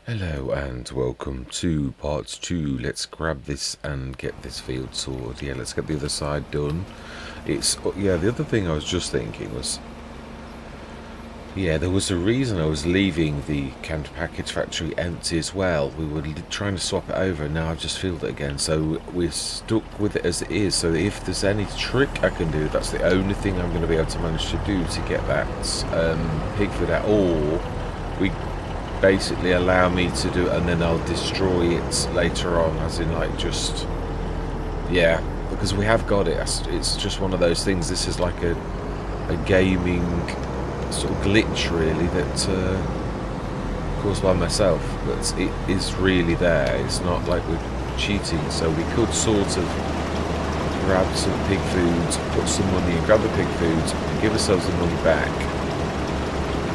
Hello and welcome to part 2. Let's grab this and get this field sorted. Yeah, let's get the other side done. The other thing I was just thinking was, there was a reason I was leaving the canned package factory empty as well. We were trying to swap it over, and now I've just filled it again. So we're stuck with it as it is. So if there's any trick I can do, that's the only thing I'm going to be able to manage to do to get that pig food out. Or we basically allow me to do it and then I'll destroy it later on, as in because we have got it. It's just one of those things. This is like a gaming sort of glitch really that caused by myself, but it is really there. It's not like we're cheating, so we could sort of grab some pig food, put some money and grab the pig food and give ourselves the money back,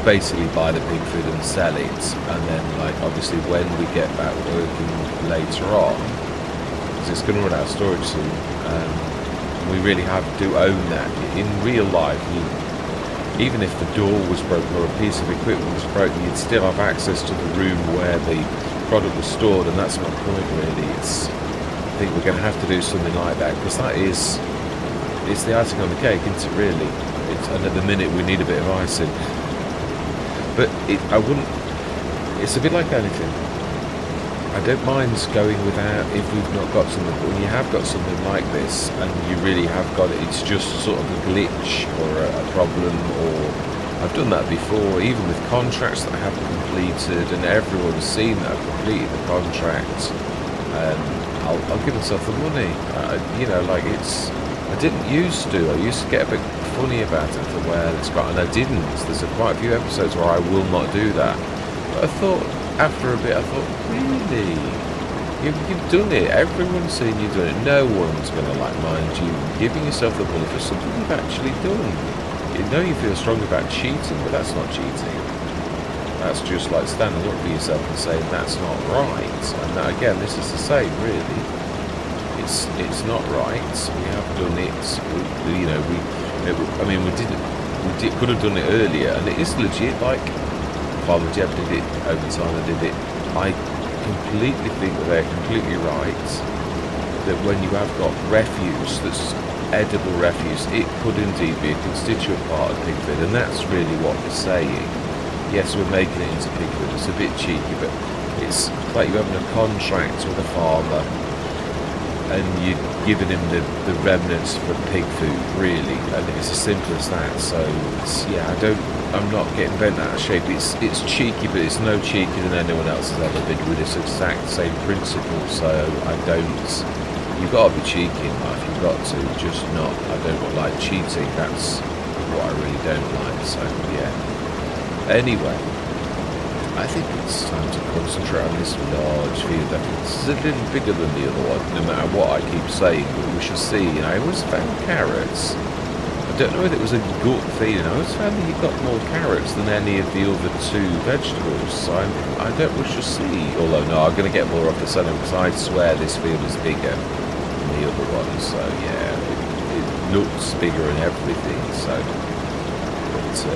basically buy the pig food and sell it, and then obviously when we get that working later on, because it's going to run out of storage soon, we really do own that. In real life, even if the door was broken or a piece of equipment was broken, you'd still have access to the room where the product was stored, and that's my point really. I think we're going to have to do something like that, because it's the icing on the cake, isn't it really? And at the minute we need a bit of icing. But it's a bit like anything. I don't mind going without if we've not got something, but when you have got something like this and you really have got it, it's just sort of a glitch or a problem. Or I've done that before, even with contracts that I haven't completed, and everyone's seen that I've completed the contract. I'll give myself the money. I didn't used to. I used to get a bit funny about it for where it's got, and I didn't. There's quite a few episodes where I will not do that. But I thought, after a bit, really? You've done it. Everyone's seen you doing it. No one's going to mind you giving yourself the money for something you've actually done. You know you feel strong about cheating, but that's not cheating. That's just like standing up for yourself and saying that's not right. And now, again, this is the same, really. It's not right. We have done it. We could have done it earlier, and it is legit. Like Farmer Jeb did it over time. I did it. I completely think that they're completely right. That when you have got refuse that's edible refuse, it could indeed be a constituent part of pig food, and that's really what we're saying. Yes, we're making it into pig food. It's a bit cheeky, but it's like you're having a contract with a farmer, and you're giving him the remnants for pig food, really, and it's as simple as that. So I'm not getting bent out of shape. It's cheeky, but it's no cheekier than anyone else has ever been with this exact same principle. So you've got to be cheeky in life. You've got to, just not. I don't like cheating. That's what I really don't like. So anyway, I think it's time to concentrate on this large field. It's a little bigger than the other one, no matter what I keep saying, but we shall see. I always found carrots. I don't know whether it was a gut feeling. I always found that you got more carrots than any of the other two vegetables. So we shall see. Although, no, I'm going to get more off the centre, because I swear this field is bigger than the other one. So, it looks bigger and everything. So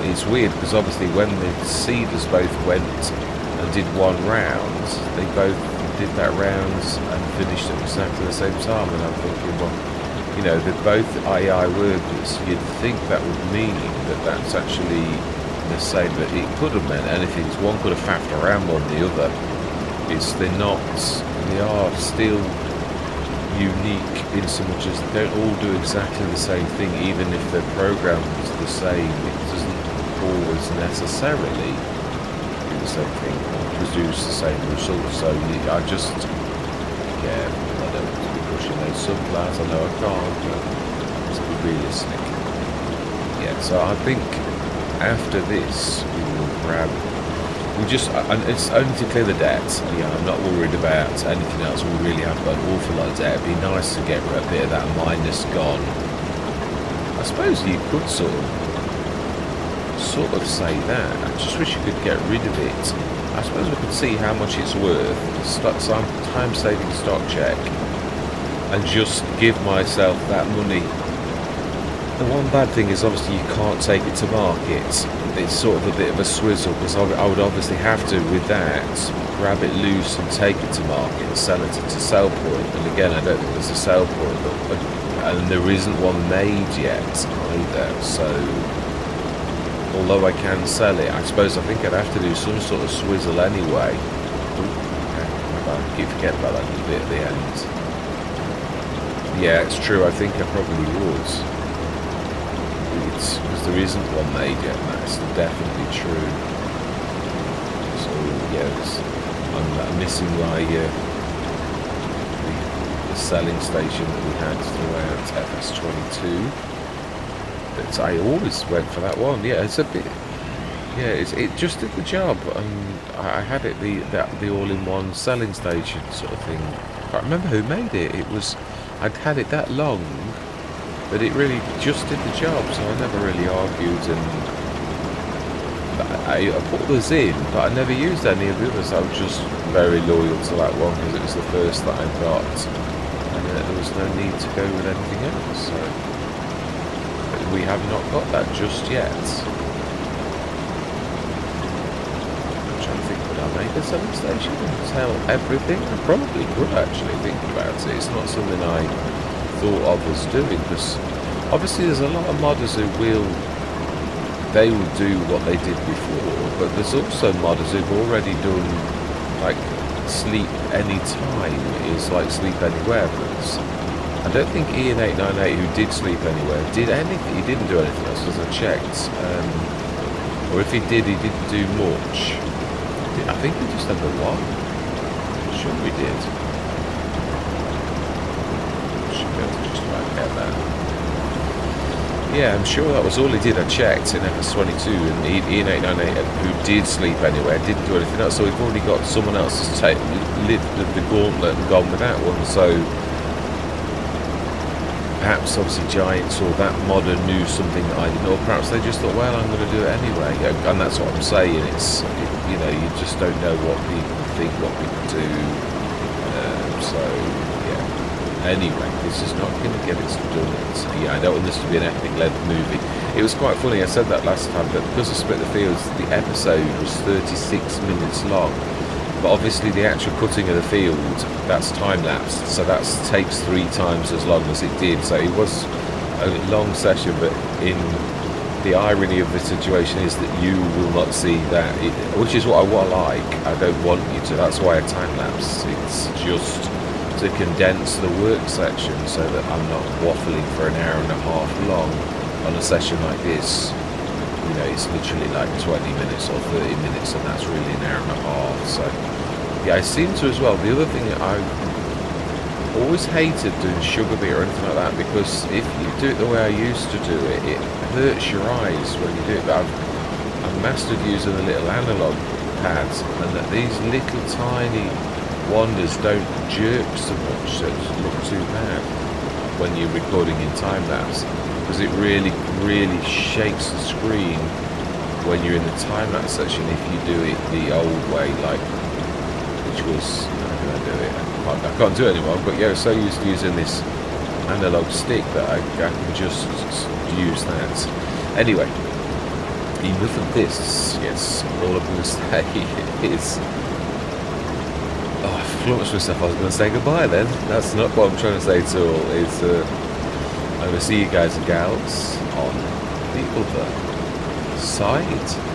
it's weird, because obviously when the seeders both went and did one round, they both did that round and finished at exactly the same time, and I'm thinking, well, they're both AI workers. You'd think that would mean that that's actually the same, but it could have meant anything. One could have faffed around more than the other. They're not, they are still unique in so much as they don't all do exactly the same thing, even if their program is the same. It doesn't always necessarily do the same thing or produce the same result. So I don't want to be pushing those sunflowers. I know I can't, but let's be realistic. So I think after this we will grab. It's only to clear the debt. I'm not worried about anything else. We really have got an awful lot of debt. It'd be nice to get a bit of that minus gone. I suppose you could sort of say that. I just wish you could get rid of it. I suppose we could see how much it's worth. Start some time-saving stock check, and just give myself that money. The one bad thing is obviously you can't take it to market. it's sort of a bit of a swizzle, because I would obviously have to, with that, grab it loose and take it to market and sell it to sell point. And again, I don't think there's a sell point, and there isn't one made yet either. So although I can sell it, I suppose I think I'd have to do some sort of swizzle anyway. I keep forgetting about that little bit at the end. Yeah, it's true. I think I probably would. It's because there isn't one made yet, and that's definitely true. So yes, I'm missing my the selling station that we had throughout FS22. But I always went for that one. Yeah, it's a bit. Yeah, it just did the job. I had it the all-in-one selling station sort of thing. I can't remember who made it. I'd had it that long, but it really just did the job. So I never really argued, and I put those in, but I never used any of the others. I was just very loyal to that one because it was the first that I got, and there was no need to go with anything else. So we have not got that just yet. I made a selling station and sell everything. I probably could actually think about it. It's not something I thought of as doing, because obviously there's a lot of modders who will do what they did before, but there's also modders who've already done like sleep any time is like sleep anywhere. But I don't think Ian898, who did sleep anywhere, did anything. He didn't do anything else, as I checked, or if he did, he didn't do much. I think we just had the one. I'm sure we did. Should be able to just about get that. Yeah, I'm sure that was all he did. I checked in FS22, and Ian898, who did sleep anywhere, didn't do anything else. So we've already got someone else to take lived the gauntlet and gone with that one. So perhaps obviously Giants or that modder knew something that I didn't, or perhaps they just thought, well, I'm going to do it anyway. And that's what I'm saying. You know, you just don't know what people think, what people do. So yeah. Anyway, this is not going to get us done. So, yeah, I don't want this to be an epic length movie. It was quite funny. I said that last time, but because I split the fields, the episode was 36 minutes long. But obviously the actual cutting of the field, that's time-lapsed, so that takes 3 times as long as it did. So it was a long session, but in the irony of the situation is that you will not see that, which is what I like. I don't want you to. That's why a time-lapse. It's just to condense the work section so that I'm not waffling for an hour and a half long on a session like this. You know, it's literally like 20 minutes or 30 minutes, and that's really an hour and a half. So yeah, I seem to as well. The other thing that I always hated doing sugar beet or anything like that, because if you do it the way I used to do it, it hurts your eyes when you do it. But I've mastered using the little analog pads, and that these little tiny wanders don't jerk so much, so it doesn't look too bad when you're recording in time-lapse, because it really shakes the screen when you're in the time-lapse section if you do it the old way, like, which was, how can I do it? I can't do it anymore, but yeah, I'm so used to using this analog stick that I can just use that. Anyway, enough of this. Yes, all I'm going to say is, I flummoxed myself. I was going to say goodbye then. That's not what I'm trying to say at all. It's I'm going to see you guys and gals on the other side.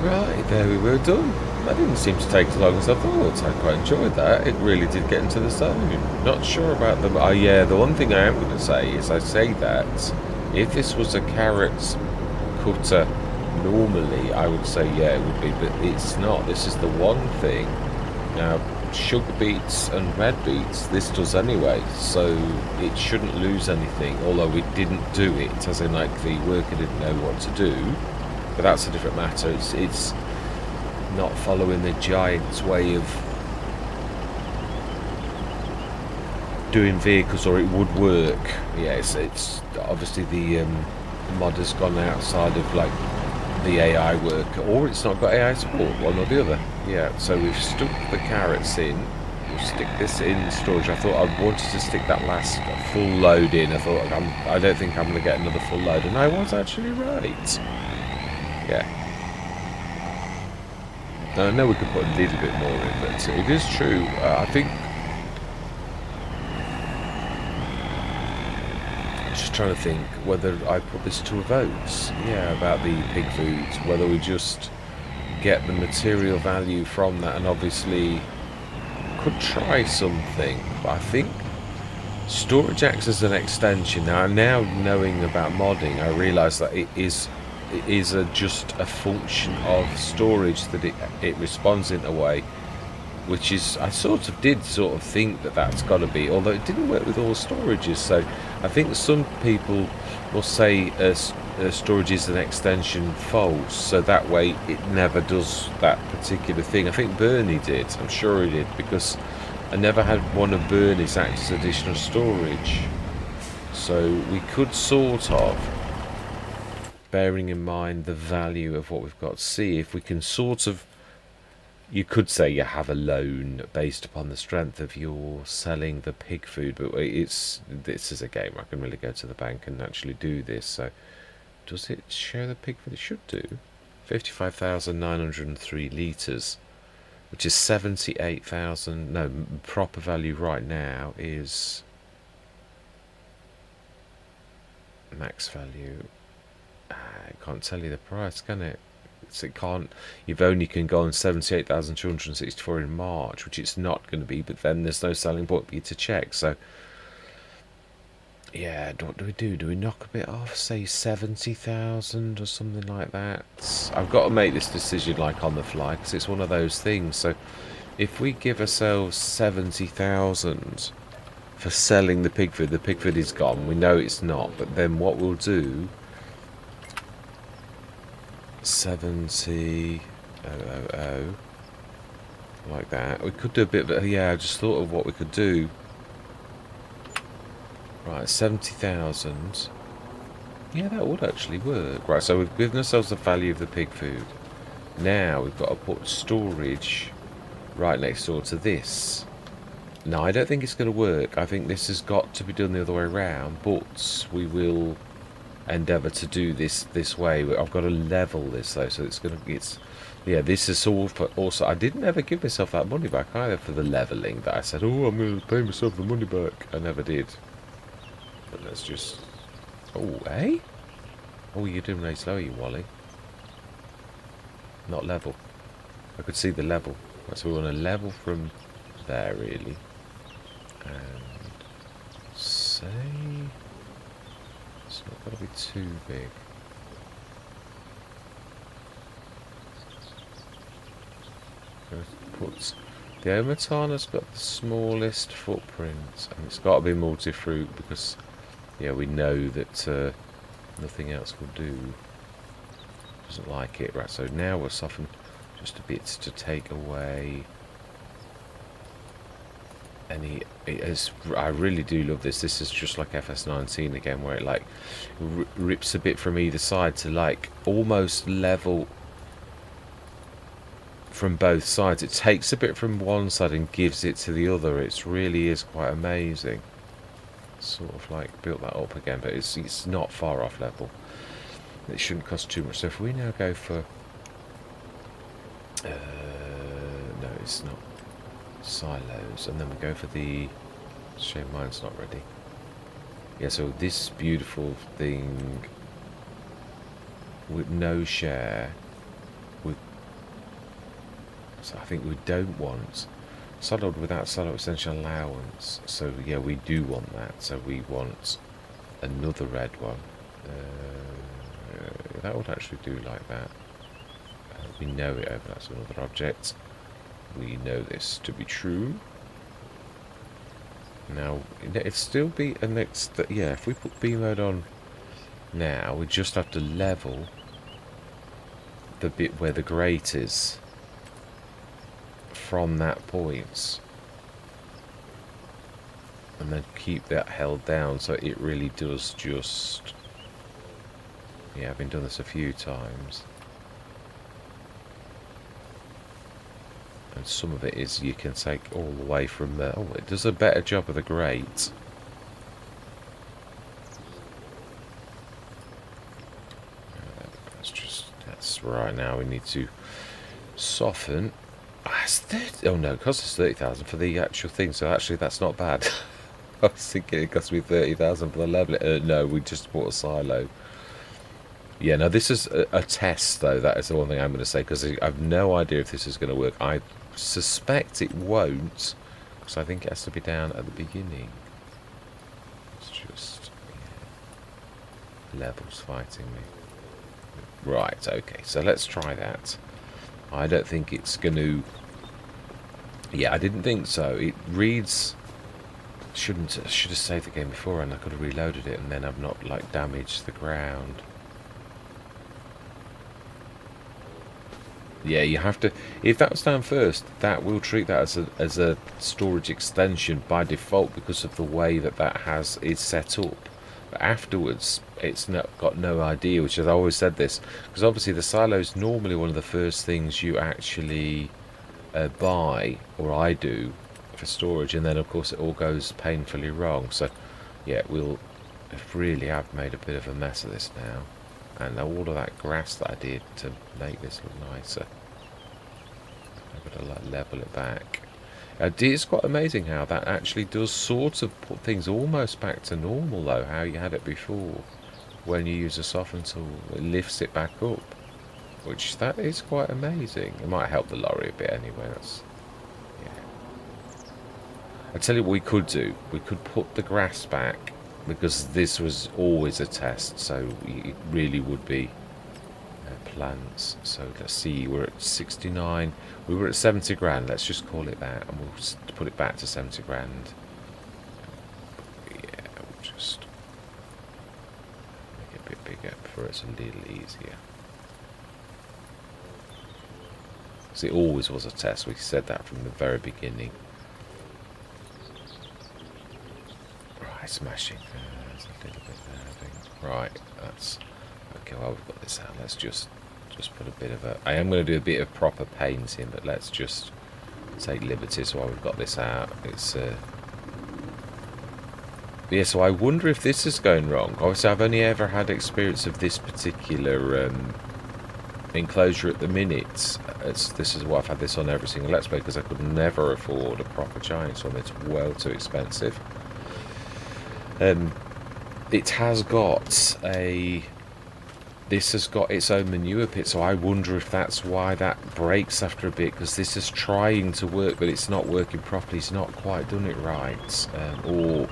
Right, there we were, done. That didn't seem to take as long as I thought. I quite enjoyed that. It really did get into the zone. Not sure about them. Oh yeah, the one thing I am going to say is I say that if this was a carrot cutter normally, I would say yeah, it would be, but it's not. This is the one thing. Now, sugar beets and red beets, this does anyway, so it shouldn't lose anything, although it didn't do it, as in like the worker didn't know what to do. But that's a different matter. It's not following the giant's way of doing vehicles, or it would work. Yeah, it's obviously the mod has gone outside of like the AI work, or it's not got AI support, one or the other. Yeah, so we've stuck the carrots in. We'll stick this in storage. I thought I wanted to stick that last full load in. I thought I don't think I'm going to get another full load, and I was actually right. Yeah. Now, I know we could put a little bit more in, but it is true. I think. Just trying to think whether I put this to a vote. Yeah, about the pig foods. Whether we just get the material value from that, and obviously could try something. But I think storage acts as an extension. Now knowing about modding, I realise that it is just a function of storage, that it responds in a way, which is, I did think that that's got to be, although it didn't work with all storages. So I think some people will say storage is an extension false, so that way it never does that particular thing. I think Bernie did, I'm sure he did, because I never had one of Bernie's act as additional storage. So we could sort of, bearing in mind the value of what we've got, see if we can sort of, you could say you have a loan based upon the strength of your selling the pig food, but this is a game I can really go to the bank and actually do this. So does it share the pig food? It should do. 55,903 litres, which is 78,000. No, proper value right now is max value. I can't tell you the price, can it? So it can't. You've only can go on 78,264 in March, which it's not going to be. But then there's no selling point for you to check. So yeah, what do we do? Do we knock a bit off, say 70,000 or something like that? I've got to make this decision like on the fly, because it's one of those things. So if we give ourselves 70,000 for selling the pig food is gone. We know it's not. But then what we'll do, 70,000 like that. We could do a bit of, yeah, I just thought of what we could do. Right, 70,000. Yeah, that would actually work. Right, so we've given ourselves the value of the pig food. Now we've got to put storage right next door to this. No, I don't think it's going to work. I think this has got to be done the other way around, but we will endeavour to do this way. I've got to level this though, so yeah, this is all for. Also, I didn't ever give myself that money back either for the levelling that I said, oh, I'm going to pay myself the money back. I never did. But let's just, oh, eh? Oh, you're doing really slow, you Wally. Not level. I could see the level. So we want to level from there really, and say it's not got to be too big. Put the Omatana's got the smallest footprint, and it's got to be multi-fruit because, yeah, we know that nothing else will do. Doesn't like it, right? So now we'll soften just a bit to take away any. I really do love this. This is just like FS19 again, where it like rips a bit from either side to like almost level from both sides. It takes a bit from one side and gives it to the other. It really is quite amazing. Sort of like built that up again, but it's not far off level. It shouldn't cost too much. So if we now go for no, it's not silos, and then we go for the shame mine's not ready. Yeah, so this beautiful thing with no share, with So I think we don't want solid without solid extension allowance. So yeah, we do want that. So we want another red one. That would actually do like that. We know it overlaps another object. We know this to be true. Now, it'd still be a next... Yeah, if we put B mode on now, we just have to level the bit where the grate is from that point. And then keep that held down so it really does just... Yeah, I've been doing this a few times. And some of it is you can take all the way from there. Oh, it does a better job of the grate. That's right. Now we need to soften. It's 30, oh no, it costs us 30,000 for the actual thing, so actually that's not bad. I was thinking it cost me 30,000 for the level. No, we just bought a silo. Yeah, now this is a test, though. That is the one thing I'm going to say, because I have no idea if this is going to work. I suspect it won't, because I think it has to be down at the beginning. It's just... Yeah. Levels fighting me. Right, okay, so let's try that. I don't think it's going to... Yeah, I didn't think so. It reads... should have saved the game before, and I could have reloaded it, and then I've not, like, damaged the ground. Yeah, you have to... If that's down first, that will treat that as a storage extension by default because of the way that is set up. But afterwards, it's got no idea, which is, I always said this, because obviously the silo is normally one of the first things you actually buy, or I do, for storage, and then of course it all goes painfully wrong. So yeah, we'll really have made a bit of a mess of this now. And all of that grass that I did to make this look nicer, I've got to like level it back. It's quite amazing how that actually does sort of put things almost back to normal, though, how you had it before. When you use a soften tool, it lifts it back up, which that is quite amazing. It might help the lorry a bit anyway. Yeah. I tell you what we could do. We could put the grass back, because this was always a test, so it really would be plants. So let's see, we're at 69. We were at 70 grand. Let's just call it that, and we'll put it back to 70 grand. Yeah, we'll just make it a bit bigger for it's a little easier. Because it always was a test. We said that from the very beginning. Right, smashing. There's a little bit there, I think. Right, that's okay. Well, we've got this out. Let's just put a bit of a... I am going to do a bit of proper painting, but let's just take liberties while we've got this out. It's yeah, so I wonder if this is going wrong. Obviously, I've only ever had experience of this particular enclosure at the minute. This is why I've had this on every single Let's Play, because I could never afford a proper giant one. It's well too expensive. It has got a... This has got its own manure pit, so I wonder if that's why that breaks after a bit, because this is trying to work, but it's not working properly. It's not quite done it right. Or...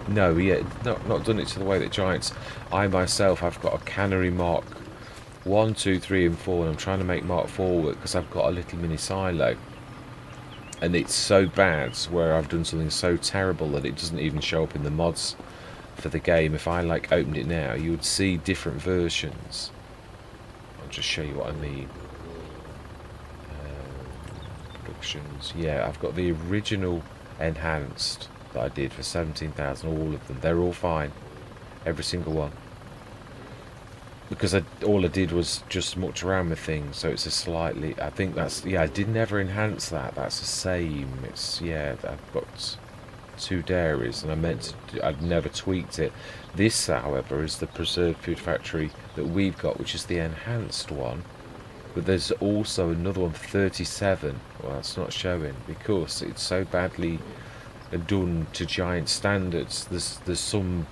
No, yeah, not done it to the way that Giants... I myself, I've got a cannery Mark 1, 2, 3 and 4, and I'm trying to make Mark 4 work, because I've got a little mini silo. And it's so bad where I've done something so terrible that it doesn't even show up in the mods for the game. If I like opened it now, you would see different versions. I'll just show you what I mean. Productions, yeah, I've got the original enhanced that I did for 17,000, all of them. They're all fine, every single one, because all I did was just much around with things. So it's a slightly, I think that's, yeah, I did never enhance that. That's the same. It's, yeah, I've got 2 dairies, and I meant to, I've never tweaked it. This, however, is the preserved food factory that we've got, which is the enhanced one. But there's also another one, 37. Well, that's not showing because it's so badly done to giant standards. There's some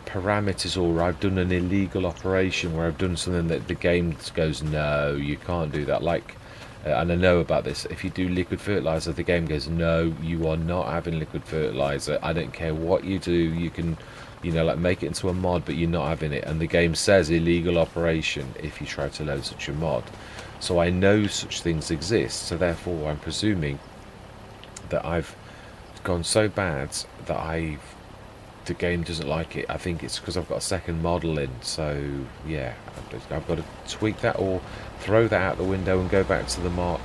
parameters, or I've done an illegal operation where I've done something that the game goes, no, you can't do that. Like And I know about this. If you do liquid fertilizer, the game goes, no, you are not having liquid fertilizer. I don't care what you do. You can, like make it into a mod, but you're not having it. And the game says illegal operation if you try to load such a mod. So I know such things exist. So therefore, I'm presuming that I've gone so bad that the game doesn't like it. I think it's because I've got a second model in, so yeah, I've got to tweak that or throw that out the window and go back to the Mark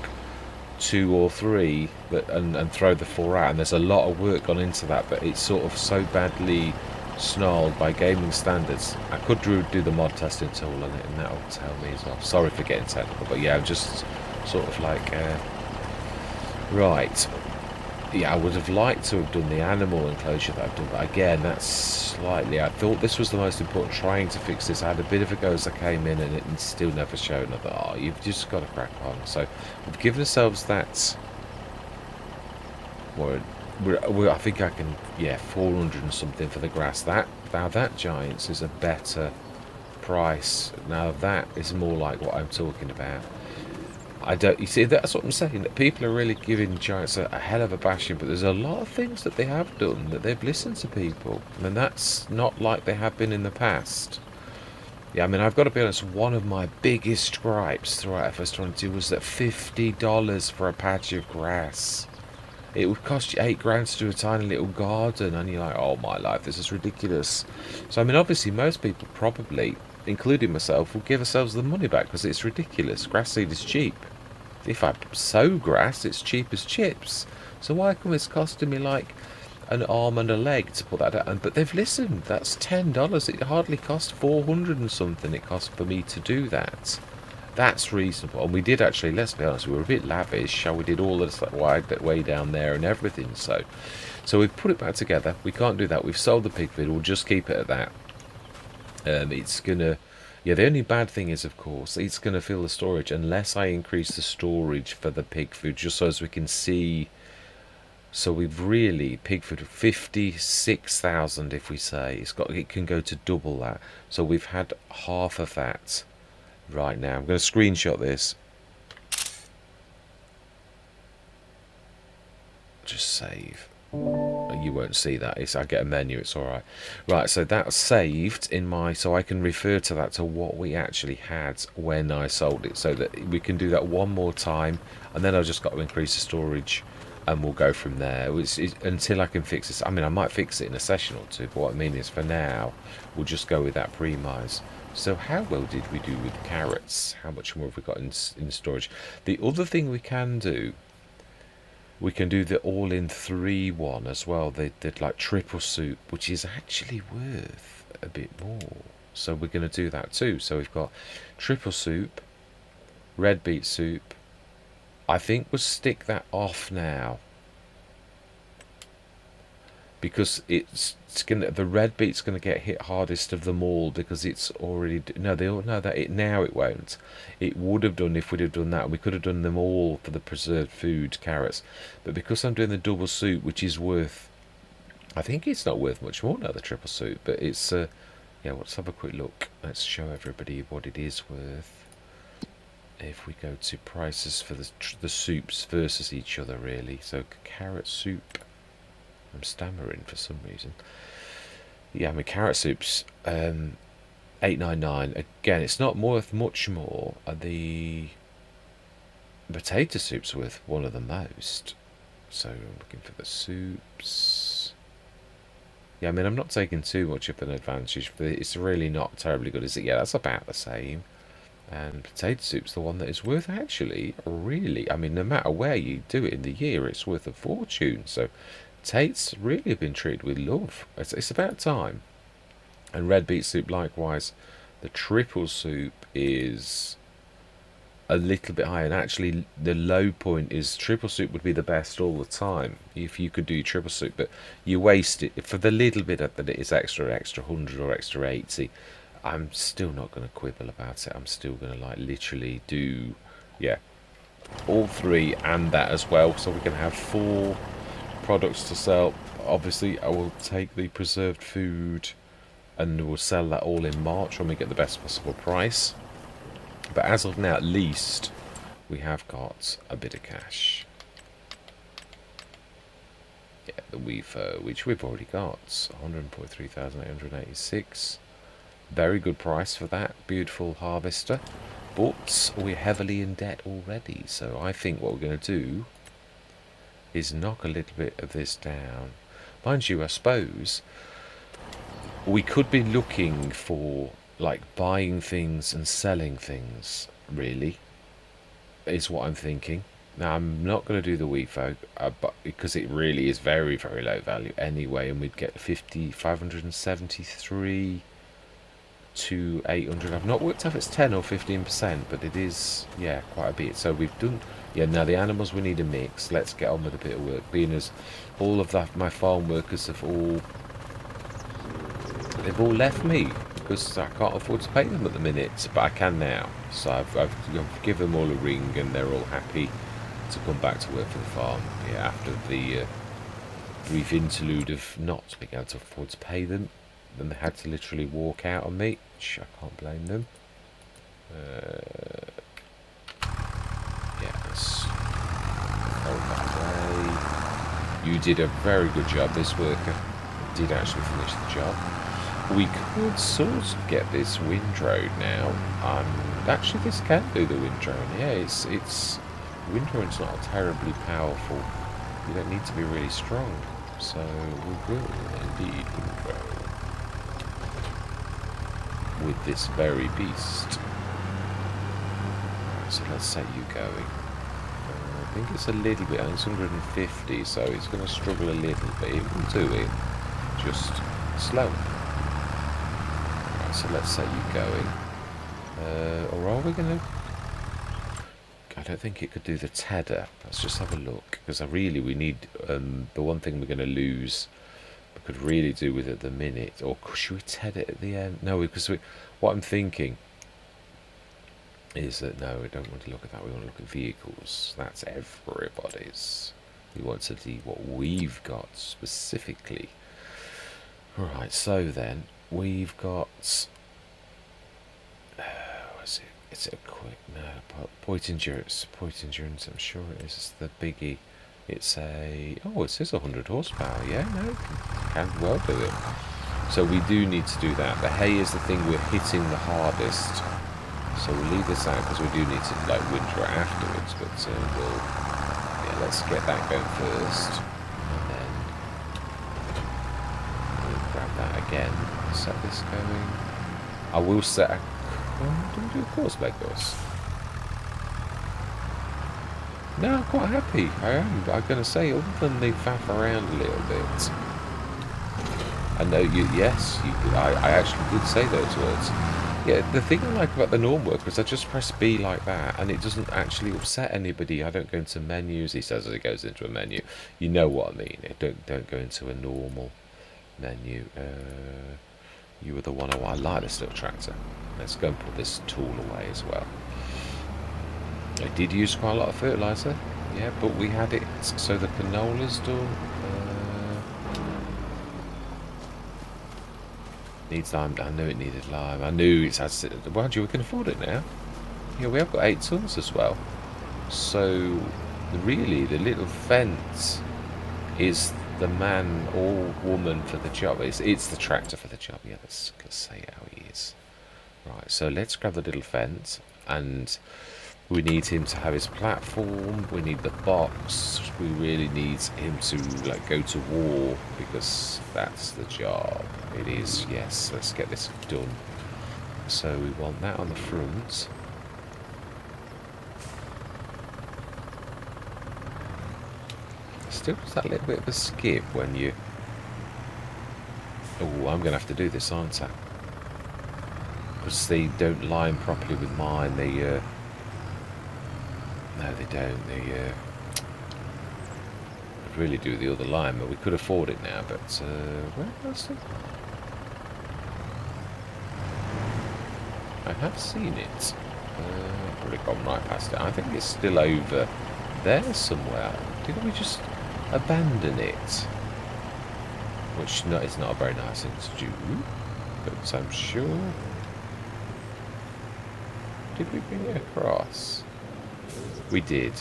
2 or 3 and throw the 4 out. And there's a lot of work gone into that, but it's sort of so badly snarled by gaming standards. I could do the mod testing tool on it, and that'll tell me as well. Sorry for getting technical, but yeah, I'm just sort of like right. Yeah, I would have liked to have done the animal enclosure that I've done, but again, that's slightly... I thought this was the most important, trying to fix this. I had a bit of a go as I came in, and it still never showed. I thought, oh, you've just got to crack on. So we've given ourselves that... I think I can... Yeah, 400 and something for the grass. Now that, Giants, is a better price. Now that is more like what I'm talking about. You see, that's what I'm saying, that people are really giving Giants a hell of a bashing, but there's a lot of things that they have done that they've listened to people, and that's not like they have been in the past. Yeah, I mean, I've got to be honest, one of my biggest gripes throughout FS22 was that $50 for a patch of grass. It would cost you $8 to do a tiny little garden, and you're like, oh my life, this is ridiculous. So, I mean, obviously, most people probably, including myself, will give ourselves the money back because it's ridiculous. Grass seed is cheap. If I sow grass, it's cheap as chips. So why come it's costing me like an arm and a leg to put that out? But they've listened. That's $10. It hardly cost 400 and something it cost for me to do that. That's reasonable. And we did actually, let's be honest, we were a bit lavish. We did all this like way down there and everything. So we've put it back together. We can't do that. We've sold the pig feed. We'll just keep it at that. It's gonna... Yeah, the only bad thing is, of course, it's going to fill the storage unless I increase the storage for the pig food, just so as we can see. So we've really, pig food, 56,000 if we say. It can go to double that. So we've had half of that right now. I'm going to screenshot this. Just save. You won't see that. I get a menu, it's alright. Right, so that's saved in my... So I can refer to that to what we actually had when I sold it. So that we can do that one more time. And then I've just got to increase the storage. And we'll go from there. Until I can fix this. I mean, I might fix it in a session or two. But what I mean is, for now, we'll just go with that premise. So how well did we do with carrots? How much more have we got in storage? The other thing we can do... We can do the all-in 3 one as well. They did like triple soup, which is actually worth a bit more. So we're going to do that too. So we've got triple soup, red beet soup. I think we'll stick that off now. Because the red beet's going to get hit hardest of them all because it's already... No, they all know that. Now it won't. It would have done if we'd have done that. We could have done them all for the preserved food, carrots. But because I'm doing the double soup, which is worth... I think it's not worth much more now, the triple soup. But it's... yeah, let's have a quick look. Let's show everybody what it is worth. If we go to prices for the soups versus each other, really. So, carrot soup... I'm stammering for some reason. Yeah, I mean, carrot soup's $8.99. Again, it's not worth much more. The potato soup's worth one of the most. So I'm looking for the soups. Yeah, I mean, I'm not taking too much of an advantage, but it's really not terribly good, is it? Yeah, that's about the same. And potato soup's the one that is worth actually, really. I mean, no matter where you do it in the year, it's worth a fortune. So Tate's really been treated with love. It's about time. And red beet soup likewise. The triple soup is a little bit higher, and actually the low point is triple soup would be the best all the time if you could do triple soup, but you waste it for the little bit that it is extra 100 or extra 80. I'm still not going to quibble about it. I'm still going to like literally do, yeah, all 3 and that as well, so we can have 4 products to sell. Obviously I will take the preserved food and we'll sell that all in March when we get the best possible price. But as of now, at least we have got a bit of cash. Yeah, the WeFo, which we've already got, 143,886. Very good price for that beautiful harvester, but we're heavily in debt already. So I think what we're going to do is knock a little bit of this down. Mind you, I suppose we could be looking for like buying things and selling things, really, is what I'm thinking. Now, I'm not going to do the WeFo, but because it really is very, very low value anyway, and we'd get 573 to 800. I've not worked out if it's 10 or 15%, but it is, yeah, quite a bit. So we've done, yeah, now the animals, we need a mix. Let's get on with a bit of work, being as all of that, my farm workers have they've all left me because I can't afford to pay them at the minute, but I can now. So I've given them all a ring, and they're all happy to come back to work for the farm. Yeah, after the brief interlude of not being able to afford to pay them, then they had to literally walk out on me, which I can't blame them. Yeah, let's hold that away. You did a very good job. This worker did actually finish the job. We could sort of get this windrow now. Actually, this can do the windrow. Yeah, it's windrowing's not terribly powerful. You don't need to be really strong. So we will indeed windrow with this very beast. Right, so let's set you going. I think it's a little bit, it's 150, so it's going to struggle a little bit. It will do it, just slow. Right, so let's set you going. Or are we going to... I don't think it could do the tether. Let's just have a look, because we need the one thing we're going to lose. We could really do with it at the minute, or should we tether it at the end? No, because what I'm thinking is that no, we don't want to look at that. We want to look at vehicles. That's everybody's. We want to see what we've got specifically. Right. So then we've got. What's it? It's a quick point endurance. Point endurance. I'm sure it is. It's the biggie. It's a... Oh, it says 100 horsepower. Yeah, no, can well do it. So we do need to do that. The hay is the thing we're hitting the hardest. So we'll leave this out because we do need to like winter it afterwards. But let's get that going first. And then we'll grab that again. Set this going. I will set a... do we do a course like this? No, I'm quite happy. I am. I'm going to say, other than they faff around a little bit. I know you. Yes, I actually did say those words. Yeah, the thing I like about the norm work is I just press B like that, and it doesn't actually upset anybody. I don't go into menus. He says as it goes into a menu. You know what I mean. Don't go into a normal menu. You were the one I like this little tractor. Let's go and put this tool away as well. I did use quite a lot of fertiliser, yeah, but we had it, so the canola's done. Needs lime, I knew it needed lime, I knew it has to, well, we can afford it now. Yeah, we have got 8 tons as well. So, really, the little fence is the man or woman for the job. It's the tractor for the job, yeah, let's say how he is. Right, so let's grab the little fence, and... we need him to have his platform, we need the box, we really need him to like go to war, because that's the job. It is, yes, let's get this done. So we want that on the front. Still does that little bit of a skip when you... Oh, I'm going to have to do this, aren't I? Because they don't line properly with mine, they... No, they don't. They could really do the other line, but we could afford it now. But where was it? I have seen it. Probably gone right past it. I think it's still over there somewhere. Didn't we just abandon it? Which is not a very nice thing to do. But I'm sure. Did we bring it across? We did.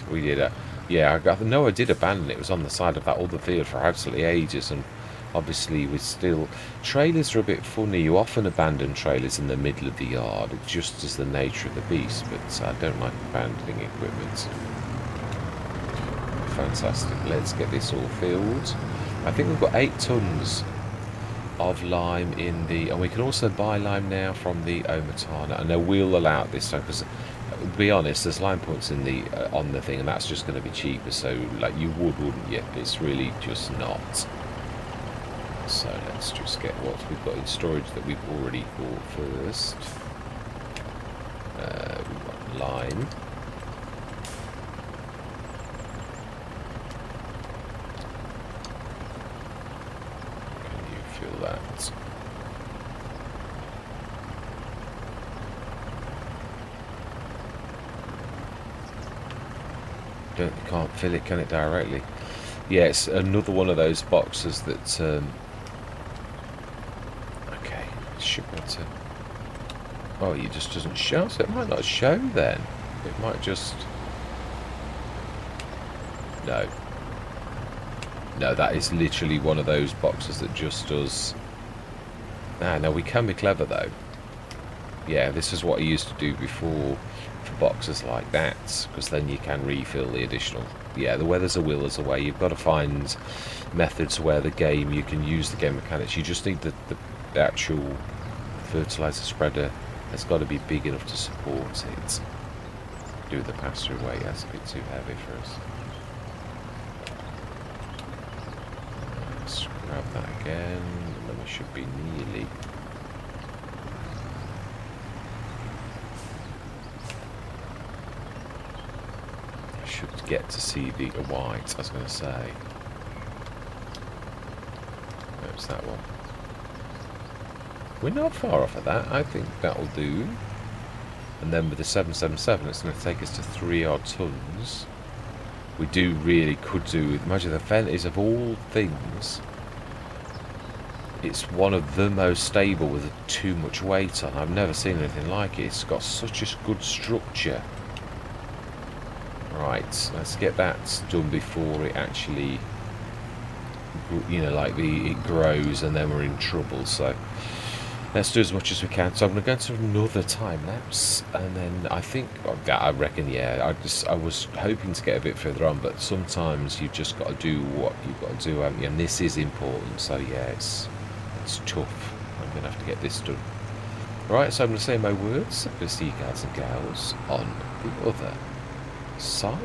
Yeah, I did abandon it. It was on the side of that other field for absolutely ages, and obviously we still... Trailers are a bit funny. You often abandon trailers in the middle of the yard. It just is the nature of the beast, but I don't like abandoning equipment. Fantastic. Let's get this all filled. I think we've got 8 tons of lime in the... And we can also buy lime now from the Omatana. And they will allow it this time, because... To be honest, there's line points in the on the thing, and that's just going to be cheaper. So, like, you wouldn't you? It's really just not. So let's just get what we've got in storage that we've already bought first. We've got lime. Can you feel that? You can't fill it, can it, directly? Yeah, it's another one of those boxes that okay, should be able to... Oh, it just doesn't show, so it might not show then. It might just... No, that is literally one of those boxes that just does... No, we can be clever though. Yeah, this is what I used to do before for boxes like that, because then you can refill the additional... Yeah, the where there's a will, there's a way. You've got to find methods where the game, you can use the game mechanics. You just need the actual fertilizer spreader has got to be big enough to support it. Do the pass-through weight, that's a bit too heavy for us. Let's grab that again, and then we should be nearly... should get to see the white, I was going to say. There's that one. We're not far off of that. I think that'll do. And then with the 777, it's going to take us to 3 odd tons. We could do... Imagine the vent is, of all things, it's one of the most stable with too much weight on. I've never seen anything like it. It's got such a good structure. Right, let's get that done before it actually, you know, like it grows, and then we're in trouble. So let's do as much as we can. So I'm going to go into another time lapse, and then I reckon, yeah, I was hoping to get a bit further on, but sometimes you've just got to do what you've got to do, haven't you? And this is important. So yeah, it's tough. I'm going to have to get this done. Right, so I'm going to say my words. I'm going to see you guys and gals on the other side.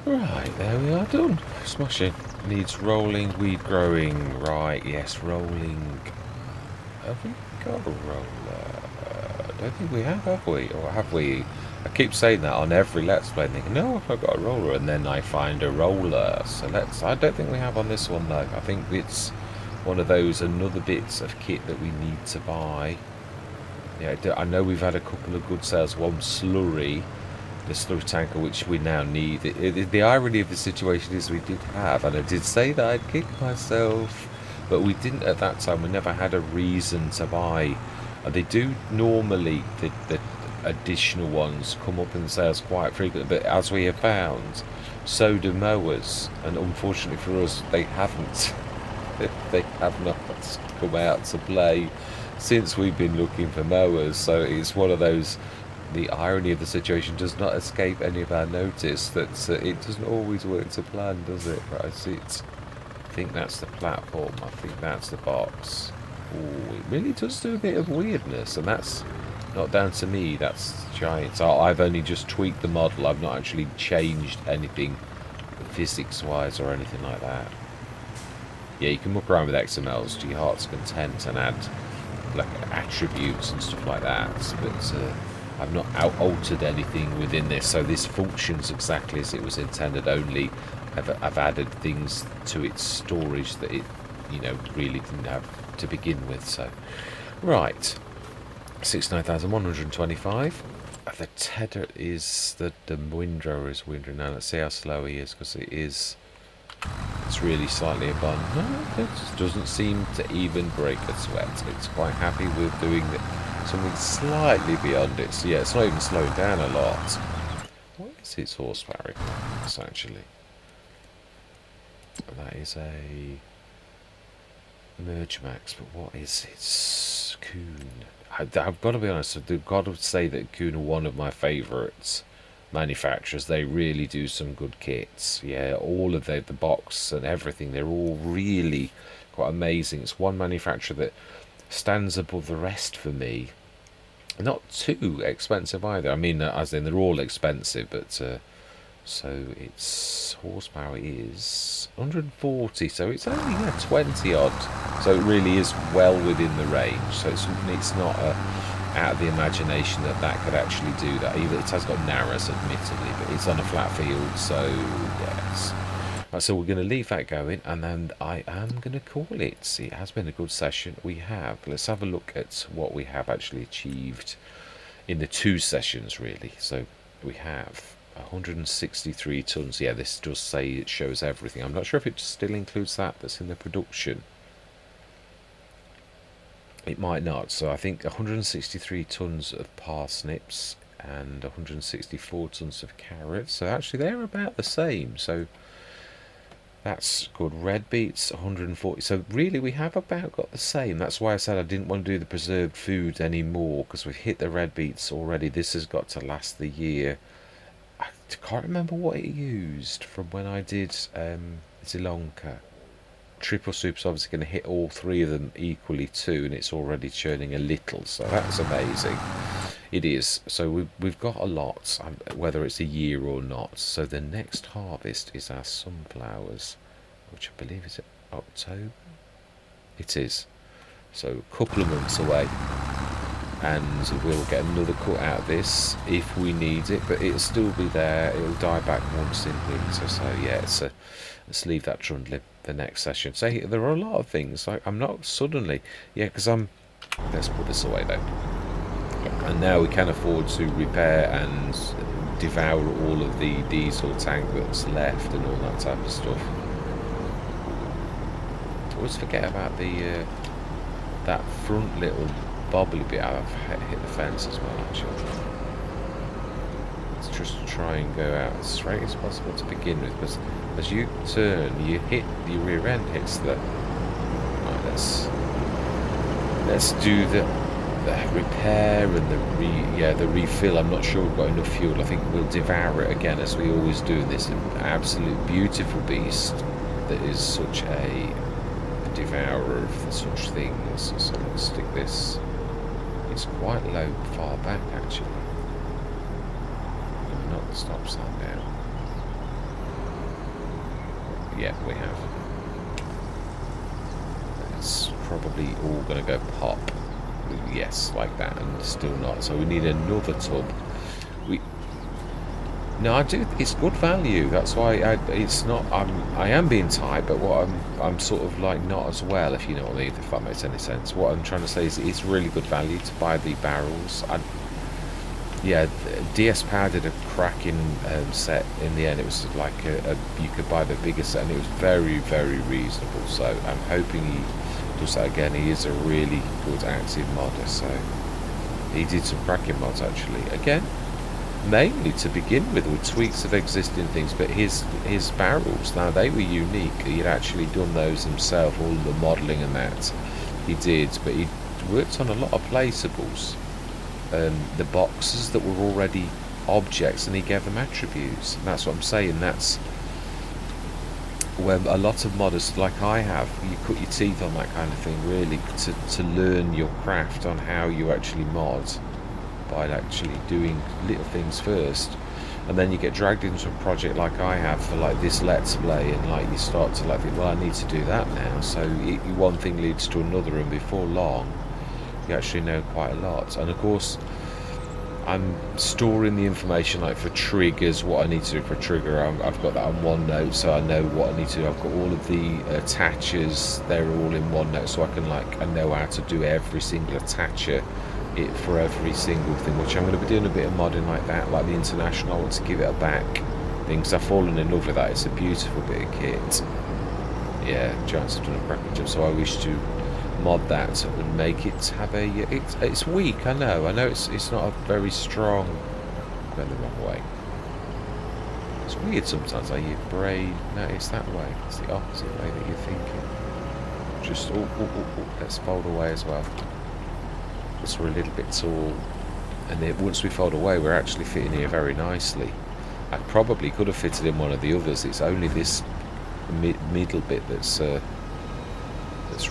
Right, there we are, done. Smashing. Needs rolling, weed growing. Right, yes, rolling. Have we got a roller? I don't think we have we? Or have we? I keep saying that on every Let's Play, thinking, no, I've got a roller, and then I find a roller. So I don't think we have on this one, though. I think it's one of those another bits of kit that we need to buy. Yeah, I know we've had a couple of good sales. One slurry, the slurry tanker, which we now need. The irony of the situation is we did have, and I did say that I'd kick myself, but we didn't at that time. We never had a reason to buy. They do normally, the additional ones come up in sales quite frequently, but as we have found, so do mowers, and unfortunately for us, they haven't. They have not come out to play since we've been looking for mowers. So it's one of those, the irony of the situation does not escape any of our notice, that it doesn't always work to plan, does it? Right, I think that's the platform, I think that's the box. Ooh, it really does do a bit of weirdness, and that's not down to me, that's giant. So I've only just tweaked the model, I've not actually changed anything physics wise or anything like that. Yeah, you can muck around with XMLs to your heart's content and add like attributes and stuff like that, but I've not altered anything within this, so this functions exactly as it was intended. Only I've added things to its storage that it, you know, really didn't have to begin with. So right, 69,125. The tether is the windrower is windrowing now. Let's see how slow he is, because it's really slightly above. No, it doesn't seem to even break a sweat. It's quite happy with doing something slightly beyond it. So yeah, it's not even slowing down a lot. What is its horsepower? It's actually, that is a Merge Max, but what is its Kuhn? I've got to be honest, I've got to say that Kuhn are one of my favourites manufacturers. They really do some good kits. Yeah, all of the box and everything, they're all really quite amazing. It's one manufacturer that stands above the rest for me. Not too expensive either. I mean, as in they're all expensive, but so its horsepower is 140, so it's only 20 odd. So it really is well within the range. So it's not out of the imagination that could actually do that. Either it has got narrows, admittedly, but it's on a flat field. So yes. Right, so we're going to leave that going, and then I am going to call it. It has been a good session. Let's have a look at what we have actually achieved in the 2 sessions, really. So we have 163 tons. Yeah, this does say it shows everything. I'm not sure if it still includes that's in the production. It might not. So I think 163 tons of parsnips and 164 tons of carrots. So actually they're about the same. So that's good. Red beets 140. So really we have about got the same. That's why I said I didn't want to do the preserved food anymore, because we've hit the red beets already. This has got to last the year. I can't remember what it used from when I did Zilonka. Triple Soup's obviously going to hit all 3 of them equally too, and it's already churning a little, so that's amazing. It is. So we've got a lot, whether it's a year or not. So the next harvest is our sunflowers, which I believe is October. It is. So a couple of months away, and we'll get another cut out of this if we need it, but it'll still be there. It'll die back once in winter. So yeah, let's leave that trundling the next session. So there are a lot of things. I'm not suddenly, because let's put this away though. And now we can afford to repair and devour all of the diesel tank that's left and all that type of stuff. I always forget about that front little bobbly bit. I've hit the fence as well, actually. Let's just try and go out as straight as possible to begin with, because as you turn, your rear end hits the. Right, let's do the repair and the refill. I'm not sure we've got enough fuel. I think we'll devour it again, as we always do. This absolute beautiful beast that is such a devourer of such things. So let's stick this. It's quite low, far back actually. Not the stop sign now. Yeah, we have. It's probably all going to go pop. Yes, like that, and still not. So we need another tub. No, I do. It's good value. That's why it's not. I am being tight, but what I'm sort of like not as well, if you know what I mean. If that makes any sense. What I'm trying to say is it's really good value to buy the barrels. Yeah, DS Power did a cracking set in the end. It was like you could buy the bigger set, and it was very, very reasonable. So I'm hoping he does that again. He is a really good active modder, so he did some cracking mods actually. Again, mainly to begin with tweaks of existing things, but his barrels, now they were unique. He'd actually done those himself, all the modelling and that he did, but he worked on a lot of placeables. The boxes that were already objects, and he gave them attributes, and that's what I'm saying. That's when a lot of modders like I have, you cut your teeth on that kind of thing, really, to learn your craft on how you actually mod, by actually doing little things first, and then you get dragged into a project like I have for like this Let's Play, and like you start to like think, well, I need to do that now, so one thing leads to another, and before long you actually know quite a lot. And of course I'm storing the information like for triggers, what I need to do for a trigger. I've got that on OneNote, so I know what I need to do. I've got all of the attachers, they're all in OneNote, so I know how to do every single attacher for every single thing, which I'm going to be doing a bit of modding like that, like the International. I want to give it a back thing, because I've fallen in love with that. It's a beautiful bit of kit. Yeah, Giants have done a cracking job, so I wish to mod that and make it have a it's weak. I know it's not a very strong, going the wrong way. It's weird sometimes. I hear brain. No, it's that way. It's the opposite way that you're thinking. Just let's fold away as well, because we're a little bit tall, and then once we fold away we're actually fitting here very nicely. I probably could have fitted in one of the others. It's only this middle bit that's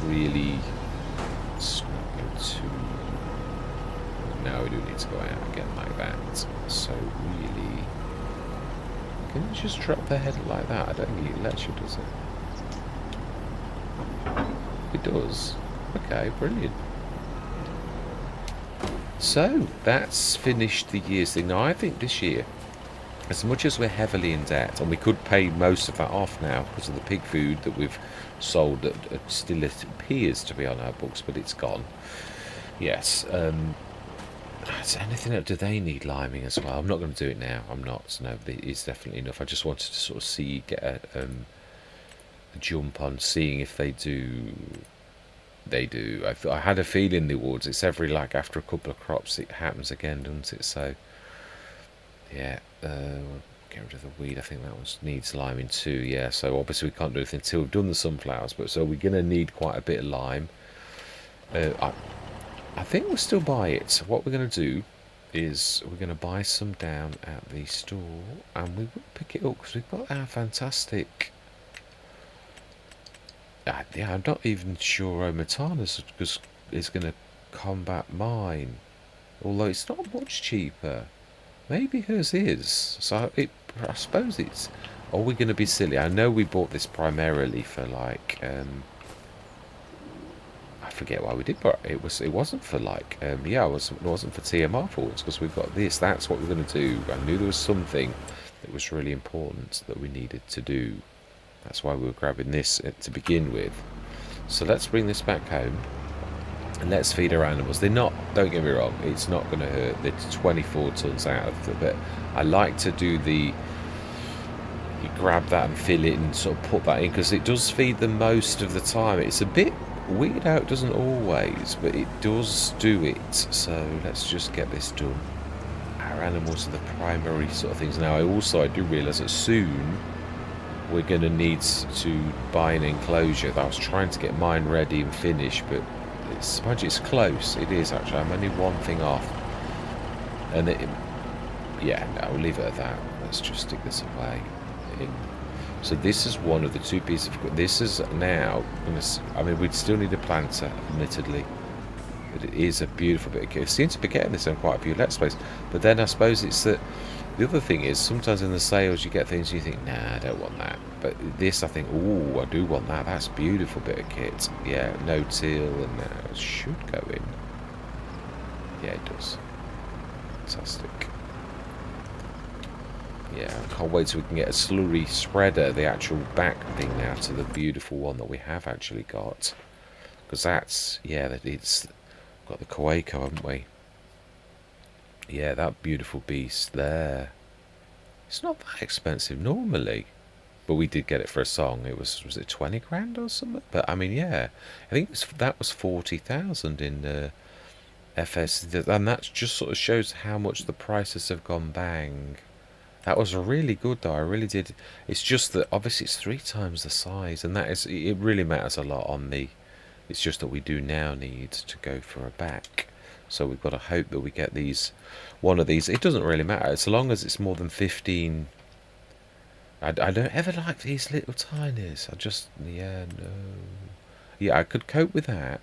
really snug to. Now we do need to go out again like that. So really, can you just drop the head like that? I don't think it lets you, does it? It does. Okay, brilliant. So that's finished the year's thing. Now I think this year, as much as we're heavily in debt, and we could pay most of that off now because of the pig food that we've sold, that still it appears to be on our books, but it's gone. Yes. Is anything else? Do they need liming as well? I'm not going to do it now. I'm not. No, it's definitely enough. I just wanted to sort of get a jump on seeing if they do. They do. I had a feeling the awards. It's every like after a couple of crops it happens again, doesn't it? So yeah, get rid of the weed. I think that one needs liming too. Yeah. So obviously we can't do anything until we've done the sunflowers. But so we're gonna need quite a bit of lime. I think we'll still buy it. So what we're gonna do is we're gonna buy some down at the store, and we will pick it up because we've got our fantastic. Yeah, I'm not even sure Matana's is going to combat mine. Although it's not much cheaper. Maybe hers is. So I suppose it's... Are we going to be silly? I know we bought this primarily for like... I forget why we did, but it wasn't for like... yeah, it wasn't for TMR forwards, because we've got this. That's what we're going to do. I knew there was something that was really important that we needed to do. That's why we were grabbing this to begin with. So let's bring this back home and let's feed our animals. They're not, don't get me wrong, it's not going to hurt. They're 24 tons out of it, but I like to do you grab that and fill it and sort of put that in, because it does feed them most of the time. It's a bit weird how it doesn't always, but it does do it. So let's just get this done. Our animals are the primary sort of things. Now I do realise that soon we're going to need to buy an enclosure. I was trying to get mine ready and finished, but it's close. It is actually. I'm only one thing off, and yeah, no, we'll leave it at that. Let's just stick this away. So this is one of the two pieces of equipment. This is now. I mean, we'd still need a planter, admittedly, but it is a beautiful bit of kit. I seem to be getting this on quite a few Let's Plays, but then I suppose it's that The other thing is, sometimes in the sales you get things you think, nah, I don't want that. But this, I think, oh, I do want that. That's a beautiful bit of kit. Yeah, no till, and it should go in. Yeah, it does. Fantastic. Yeah, I can't wait till we can get a slurry spreader, the actual back thing now, to the beautiful one that we have actually got. Because that's, yeah, it's got the Coaco, haven't we? Yeah, that beautiful beast there. It's not that expensive normally, but we did get it for a song. It was it 20 grand or something? But I mean, yeah, I think that was 40,000 in FS, and that just sort of shows how much the prices have gone bang. That was really good though. I really did. It's just that obviously it's 3 times the size, and that is, it really matters a lot on the. It's just that we do now need to go for a back, so we've got to hope that we get one of these. It doesn't really matter as long as it's more than 15. I don't ever like these little tinies. I just, yeah, no. Yeah, I could cope with that.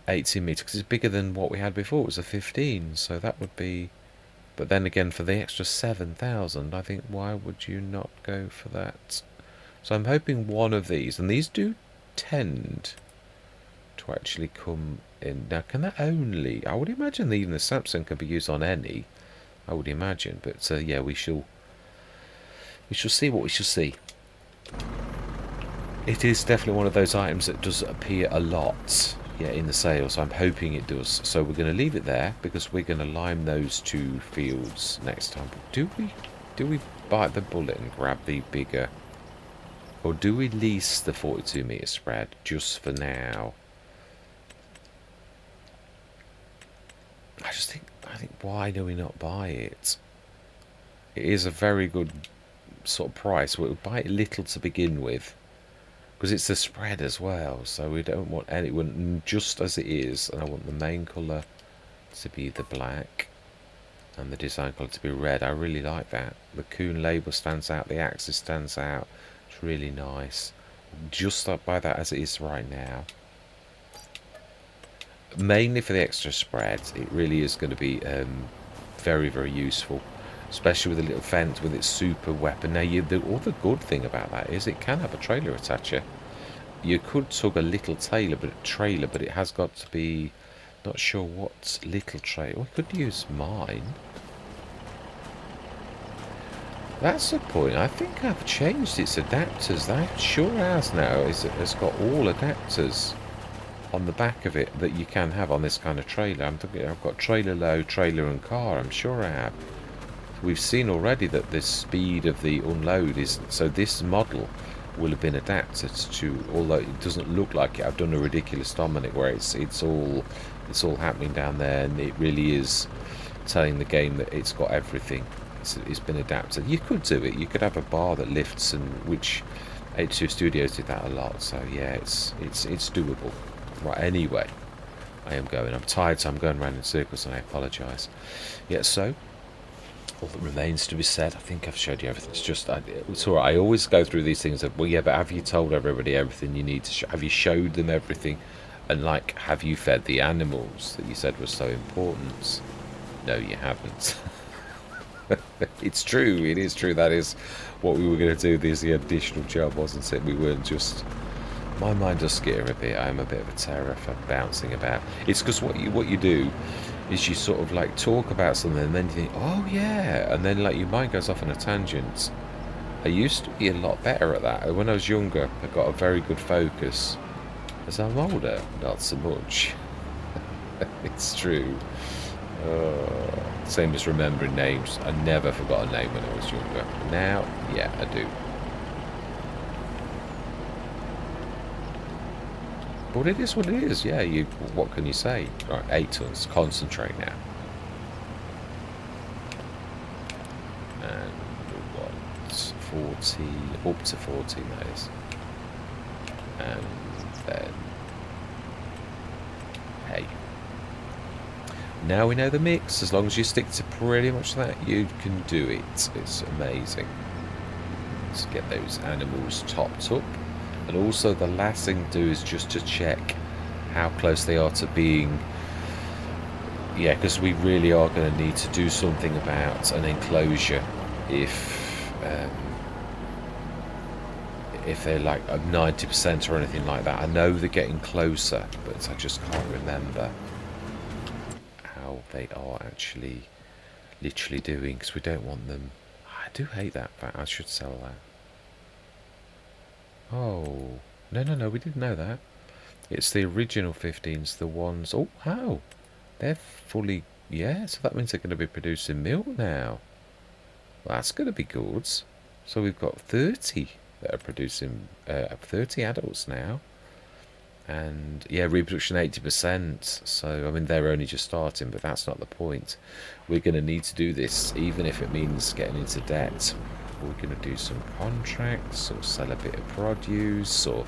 18 metres, because it's bigger than what we had before. It was a 15, so that would be. But then again, for the extra 7,000, I think, why would you not go for that? So I'm hoping one of these, and these do tend to actually come in. Now, can that only? I would imagine even the Samsung can be used on any. I would imagine, but yeah, we shall see what we shall see. It is definitely one of those items that does appear a lot, yeah, in the sales. So I'm hoping it does. So we're going to leave it there because we're going to lime those 2 fields next time. But do we bite the bullet and grab the bigger, or do we lease the 42 metre spread just for now? I think why do we not buy it? It is a very good sort of price. We'll buy it little to begin with, because it's the spread as well, so we don't want anyone just as it is. And I want the main colour to be the black and the design colour to be red. I really like that. The Coon label stands out, the axis stands out. It's really nice. Just up by that as it is right now. Mainly for the extra spread, it really is going to be very, very useful, especially with the little fence with its super weapon. Now, all the good thing about that is it can have a trailer attacher. You could tug a little trailer, but it has got to be, not sure what little trailer. I could use mine. That's the point. I think I've changed its adapters. That sure has now. It's got all adapters on the back of it that you can have on this kind of trailer. I'm thinking I've got trailer low, trailer and car. I'm sure I have. We've seen already that the speed of the unload is, so this model will have been adapted to, although it doesn't look like it. I've done a ridiculous dom on it where it's all happening down there, and it really is telling the game that it's got everything. It's been adapted. You could do it. You could have a bar that lifts, and which H2 Studios did that a lot. So yeah, it's doable. Right, anyway, I'm tired, so I'm going around in circles, and I apologise. Yeah, so all that remains to be said, I think I've showed you everything. It's alright. I always go through these things of, well, yeah, but have you told everybody everything you need to show? Have you showed them everything? And like, have you fed the animals that you said was so important? No, you haven't. It's true. It is true. That is what we were going to do. There's the additional job, wasn't it? We weren't just. My mind does skitter a bit. I'm a bit of a terror for bouncing about. It's because what you do is you sort of like talk about something, and then you think, oh yeah, and then like your mind goes off on a tangent. I used to be a lot better at that. When I was younger, I got a very good focus. As I'm older, not so much. It's true. Same as remembering names. I never forgot a name when I was younger. Now, yeah, I do. But it is what it is. Yeah, what can you say? Right, 8 tons. Concentrate now. And what? 14, up to 14 that is. And then, hey. Now we know the mix. As long as you stick to pretty much that, you can do it. It's amazing. Let's get those animals topped up. And also the last thing to do is just to check how close they are to being Yeah, because we really are going to need to do something about an enclosure if they're like 90% or anything like that. I know they're getting closer, but I just can't remember how they are actually literally doing, because we don't want them. I do hate that, but I should sell that. Oh, no, we didn't know that. It's the original 15s, the ones. Oh, how? They're fully. Yeah, so that means they're going to be producing milk now. Well, that's going to be good. So we've got 30 that are producing 30 adults now. And yeah, reproduction 80%. So, I mean, they're only just starting, but that's not the point. We're going to need to do this, even if it means getting into debt. We're going to do some contracts or sell a bit of produce, or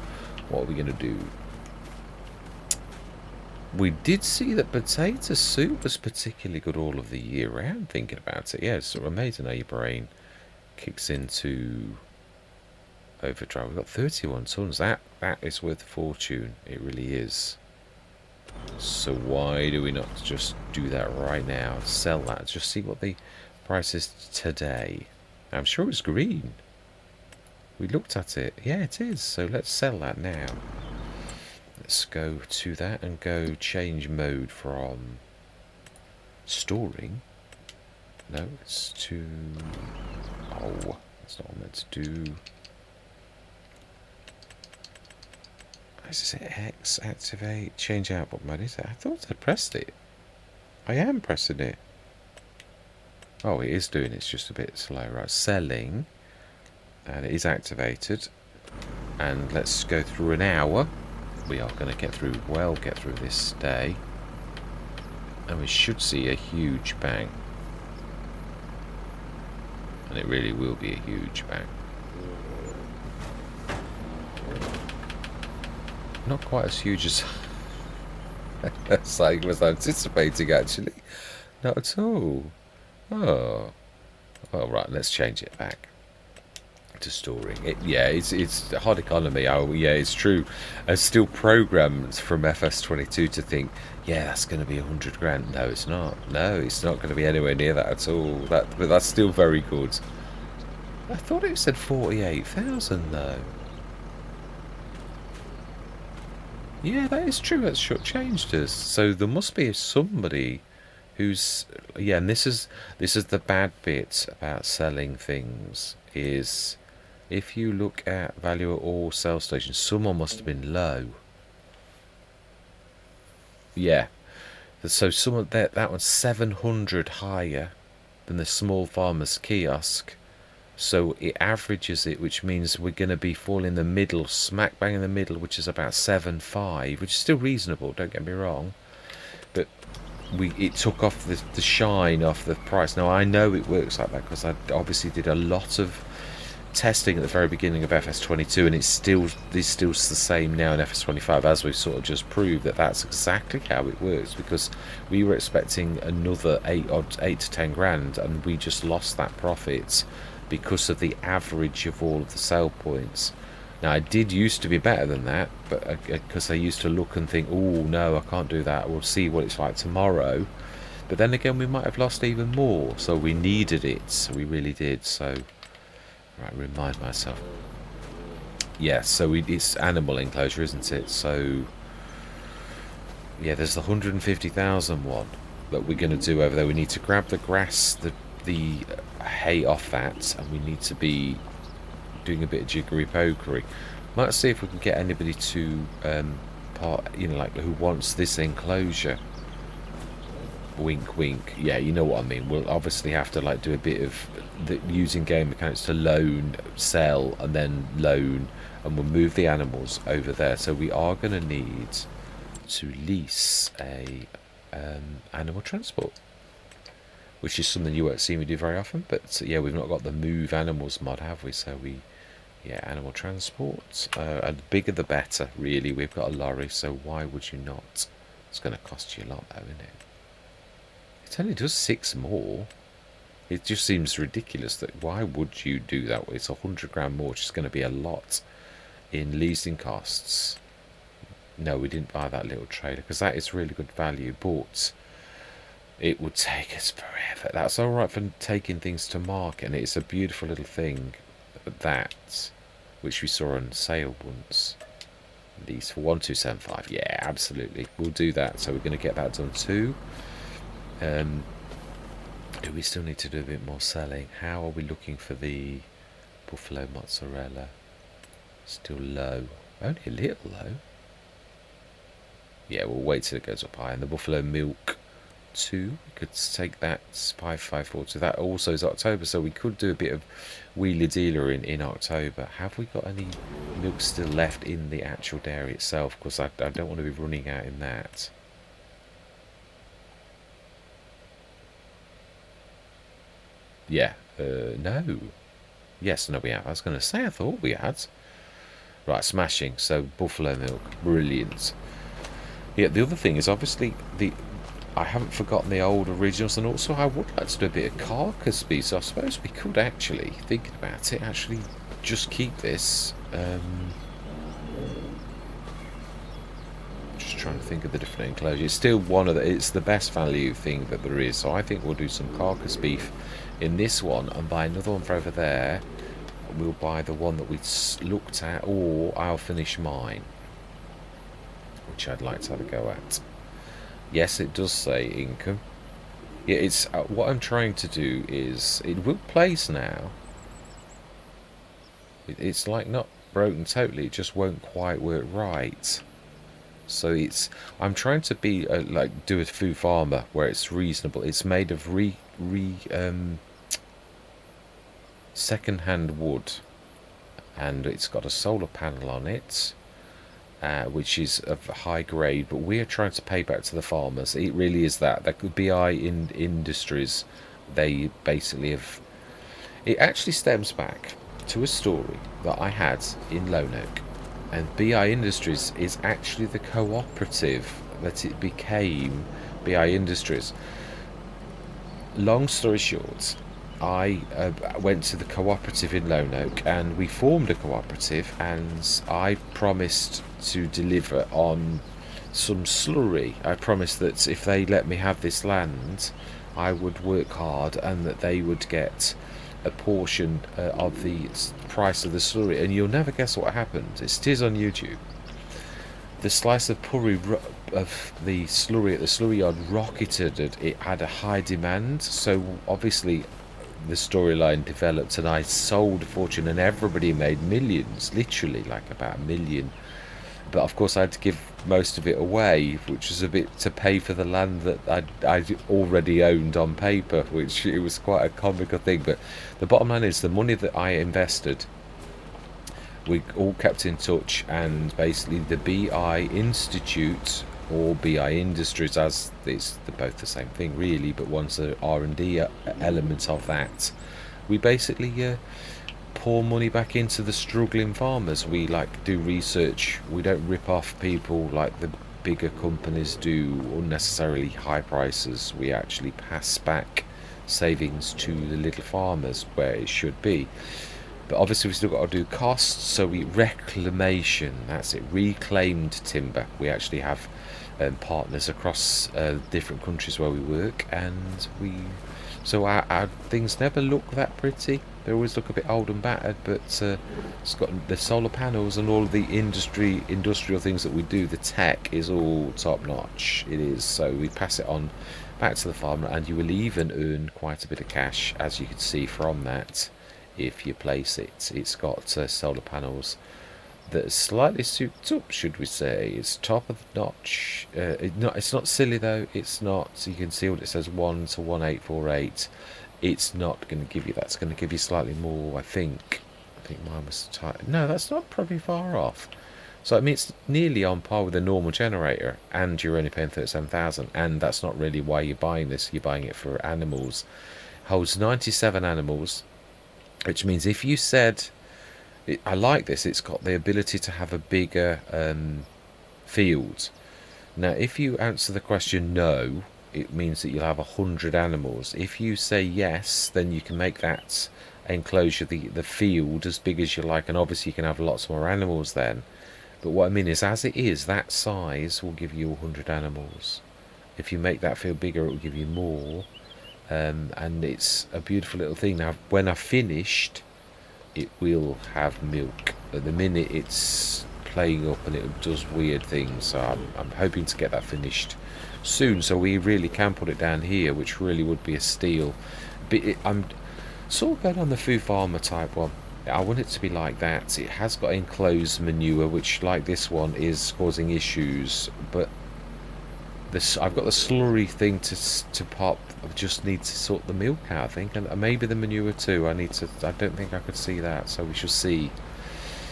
what are we going to do? We did see that potato soup was particularly good all of the year round, thinking about it. Yeah, it's sort of amazing how your brain kicks into overdrive. We've got 31 tons. That is worth a fortune. It really is. So why do we not just do that right now? Sell that. Just see what the price is today. I'm sure it's green. We looked at it. Yeah, it is. So let's sell that now. Let's go to that and go change mode from storing. No, it's to... Oh, that's not what I meant to do. Is it X? Activate? Change output mode. Is it? I thought I pressed it. I am pressing it. Oh, it is doing it. It's just a bit slow. Right, selling. And it is activated. And let's go through an hour. We are going to get through this day. And we should see a huge bang. And it really will be a huge bang. Not quite as huge as I was anticipating, actually. Not at all. Oh. Oh, right, let's change it back to storing. It's hard economy. Oh, yeah, it's true. I'm still programmed from FS22 to think, yeah, that's going to be 100 grand. No, it's not. No, it's not going to be anywhere near that at all. But that's still very good. I thought it said 48,000 though. Yeah, that is true. That's shortchanged us. So there must be somebody who's, yeah. And this is the bad bit about selling things is, if you look at value at all sell stations, someone must have been low. Yeah. So someone that one's 700 higher than the small farmer's kiosk. So it averages it, which means we're going to be falling in the middle, smack bang in the middle, which is about 7.5, which is still reasonable, don't get me wrong. But it took off the shine off the price. Now, I know it works like that because I obviously did a lot of testing at the very beginning of FS22, and it's still the same now in FS25, as we've sort of just proved that that's exactly how it works, because we were expecting another 8 to 10 grand, and we just lost that profit because of the average of all of the sale points. Now, I did used to be better than that, but because I used to look and think, oh no, I can't do that, we'll see what it's like tomorrow. But then again, we might have lost even more, so we needed it, we really did. So right, remind myself. Yeah, so it's animal enclosure, isn't it? So yeah, there's the 150,000 one that we're going to do over there. We need to grab the grass, the hay off that, and we need to be doing a bit of jiggery pokery. Might see if we can get anybody to like who wants this enclosure. Wink wink. Yeah, you know what I mean. We'll obviously have to like do a bit of using game mechanics to loan, sell, and then loan, and we'll move the animals over there. So we are going to need to lease a animal transport, which is something you won't see me do very often. But yeah, we've not got the move animals mod, have we? So yeah, animal transport, and the bigger the better, really. We've got a lorry, so why would you not? It's going to cost you a lot though, isn't it? It only does 6 more. It just seems ridiculous that why would you do that? It's 100 grand more, which is going to be a lot in leasing costs. No, we didn't buy that little trailer because that is really good value, but It would take us forever. That's all right for taking things to market, and it's a beautiful little thing. That, which we saw on sale once. These for 1275. Yeah, absolutely. We'll do that. So we're going to get that done too. Do we still need to do a bit more selling? How are we looking for the buffalo mozzarella? Still low. Only a little low. Yeah, we'll wait till it goes up high. And the buffalo milk 2, we could take that 554 to that. Also is October, so we could do a bit of wheeler dealer in October. Have we got any milk still left in the actual dairy itself? Because I don't want to be running out in that. Yeah, no. Yes, no, we have. I was going to say, I thought we had. Right, smashing. So, buffalo milk. Brilliant. Yeah, the other thing is obviously I haven't forgotten the old originals, and also I would like to do a bit of carcass beef, so I suppose we could actually, thinking about it, actually just keep this. Just trying to think of the different enclosures. It's still it's the best value thing that there is, so I think we'll do some carcass beef in this one and buy another one for over there. We'll buy the one that we looked at, or I'll finish mine, which I'd like to have a go at. Yes, it does say income. Yeah, it's what I'm trying to do is it will place now. It's like not broken totally. It just won't quite work right. So I'm trying to be like do a food farmer where it's reasonable. It's made of second-hand wood, and it's got a solar panel on it. Which is of high grade, but we're trying to pay back to the farmers. It really is that. That could BI in Industries. They basically have. It actually stems back to a story that I had in Lonoke, and BI Industries is actually the cooperative that it became. BI Industries. Long story short, I went to the cooperative in Lonoke, and we formed a cooperative, and I promised to deliver on some slurry. I promised that if they let me have this land, I would work hard and that they would get a portion of the price of the slurry. And you'll never guess what happened. It is on YouTube. The slice of puri of the slurry at the slurry yard rocketed. It had a high demand, so obviously the storyline developed, and I sold a fortune, and everybody made millions, literally like about $1 million. But of course I had to give most of it away, which was a bit to pay for the land that I'd already owned on paper, which it was quite a comical thing. But the bottom line is the money that I invested, we all kept in touch, and basically the BI Institute or BI Industries, as they're both the same thing really, but one's a R&D element of that. We basically pour money back into the struggling farmers. We like do research. We don't rip off people like the bigger companies do, unnecessarily high prices. We actually pass back savings to the little farmers where it should be. But obviously we still got to do costs, so reclamation, that's it, reclaimed timber. We actually have partners across different countries where we work, and so our things never look that pretty. They always look a bit old and battered, but it's got the solar panels and all of the industrial things that we do. The tech is all top notch. It is. So we pass it on back to the farmer, and you will even earn quite a bit of cash, as you can see from that. If you place it, it's got solar panels that are slightly souped up, should we say. It's top of the notch. It's not silly though. It's not. So you can see what it says, 1 to 1848. It's not going to give you that. It's going to give you slightly more, I think. I think mine was tight. No, that's not probably far off. So I mean, it's nearly on par with a normal generator, and you're only paying 37,000. And that's not really why you're buying this. You're buying it for animals. Holds 97 animals. Which means if you said, I like this, it's got the ability to have a bigger field. Now, if you answer the question no, it means that you'll have 100 animals. If you say yes, then you can make that enclosure, the field, as big as you like, and obviously you can have lots more animals then. But what I mean is, as it is, that size will give you 100 animals. If you make that feel bigger, it will give you more. And it's a beautiful little thing. Now, when I've finished, it will have milk. At the minute, it's playing up and it does weird things. So I'm hoping to get that finished soon, so we really can put it down here, which really would be a steal. But I'm sort of going on the Foo Farmer type one. I want it to be like that. It has got enclosed manure, which, like this one, is causing issues. But this, I've got the slurry thing to pop. I just need to sort the milk out, I think, and maybe the manure too. I don't think I could see that, so we shall see.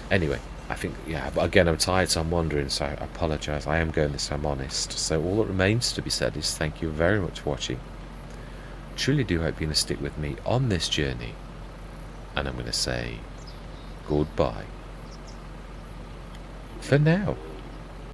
Anyway, I think, yeah, but again, I'm tired, so I'm wandering, so I apologise. I am going this time honest. So all that remains to be said is thank you very much for watching. Truly do hope you're going to stick with me on this journey. And I'm going to say goodbye for now.